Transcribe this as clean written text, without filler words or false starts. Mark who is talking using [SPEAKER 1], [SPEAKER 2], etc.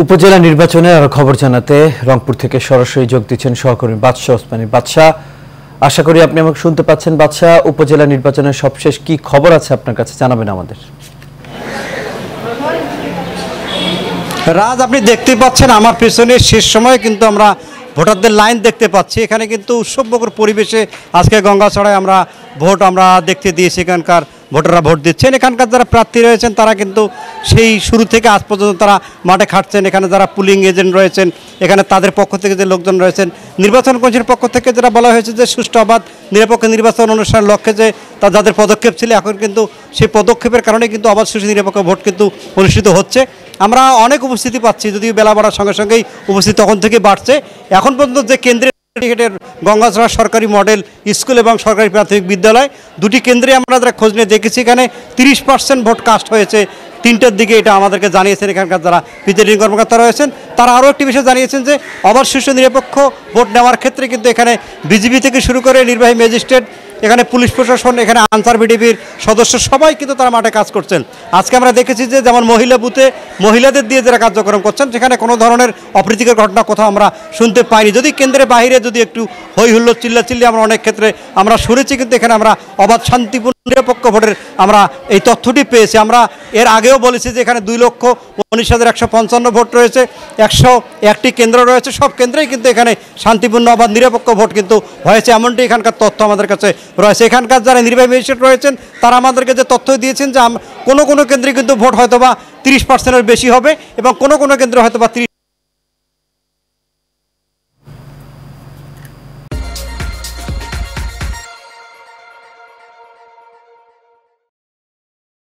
[SPEAKER 1] উপজেলা নির্বাচনে আরো খবর জানাতে রংপুর থেকে সরাসরি যোগ দিচ্ছেন সহকর্মী বাদশা ওসমানী। বাদশা, আশা করি আপনি আমাকে শুনতে পাচ্ছেন। বাদশা, উপজেলা নির্বাচনের সবশেষ কি খবর আছে আপনার কাছে, জানাবেন আমাদের।
[SPEAKER 2] রাজ, আপনি দেখতেই পাচ্ছেন আমার পেছনে শেষ সময়ে কিন্তু আমরা ভোটারদের লাইন দেখতে পাচ্ছি। এখানে কিন্তু উৎসবমুখর পরিবেশে আজকে গঙ্গাছড়ায় আমরা ভোট দেখতে দিয়েছি। এখানকার ভোটাররা ভোট দিচ্ছেন। এখানকার যারা প্রার্থী রয়েছেন তারা কিন্তু সেই শুরু থেকে আজ পর্যন্ত তারা মাঠে খাটছেন। এখানে যারা পুলিং এজেন্ট রয়েছেন, এখানে তাদের পক্ষ থেকে যে লোকজন রয়েছেন, নির্বাচন কমিশনের পক্ষ থেকে যেটা বলা হয়েছে যে সুষ্ঠু অবাধ নিরপেক্ষ নির্বাচন অনুষ্ঠানের লক্ষ্যে যে যাদের পদক্ষেপ ছিল, এখন কিন্তু সেই পদক্ষেপের কারণে কিন্তু অবাধ সুষ্ঠু নিরপেক্ষ ভোট কিন্তু অনুষ্ঠিত হচ্ছে। আমরা অনেক উপস্থিতি পাচ্ছি, যদিও বেলা বাড়ার সঙ্গে সঙ্গেই উপস্থিতি তখন থেকে বাড়ছে। এখন পর্যন্ত যে কেন্দ্রে গঙ্গাছড়া সরকারি মডেল স্কুল এবং সরকারি প্রাথমিক বিদ্যালয় দুটি কেন্দ্রে আমরা যারা খোঁজ নিয়ে দেখেছি, এখানে 30% ভোট কাস্ট হয়েছে 3টার দিকে। এটা আমাদেরকে জানিয়েছেন এখানকার যারা প্রিজাইডিং কর্মকর্তা রয়েছেন। তারা আরও একটি বিষয় জানিয়েছেন যে অবাধ সুষ্ঠু নিরপেক্ষ ভোট নেওয়ার ক্ষেত্রে কিন্তু এখানে বিজিবি থেকে শুরু করে নির্বাহী ম্যাজিস্ট্রেট, এখানে পুলিশ প্রশাসন, এখানে আনসার বিডিবির সদস্য সবাই কিন্তু তারা মাঠে কাজ করছেন। আজকে আমরা দেখেছি যে যেমন মহিলা বুথে মহিলাদের দিয়ে যারা কার্যক্রম করছেন, সেখানে কোনো ধরনের অপ্রীতিকর ঘটনা কোথাও আমরা শুনতে পাইনি। যদি কেন্দ্রের বাইরে যদি একটু হই হুল্লোড় চিল্লাচিল্লি আমরা অনেক ক্ষেত্রে আমরা শুনেছি, কিন্তু এখানে আমরা অবাধ শান্তিপূর্ণ নিরপেক্ষ ভোটের আমরা এই তথ্যটি পেয়েছি। আমরা এর আগেও বলেছি যে এখানে 2,19,155 ভোট রয়েছে, 101টি কেন্দ্র রয়েছে। সব কেন্দ্রেই কিন্তু এখানে শান্তিপূর্ণ অবাধ নিরপেক্ষ ভোট কিন্তু হয়েছে, এমনটি এখানকার তথ্য আমাদের কাছে রয়েছে। এখানকার যারা নির্বাহী ম্যাজিস্ট্রেট রয়েছেন তারা আমাদেরকে যে তথ্য দিয়েছেন যে কোনো কেন্দ্রে কিন্তু ভোট হয়তো বা 30%-এর বেশি হবে এবং কোনো কেন্দ্রে হয়তো বা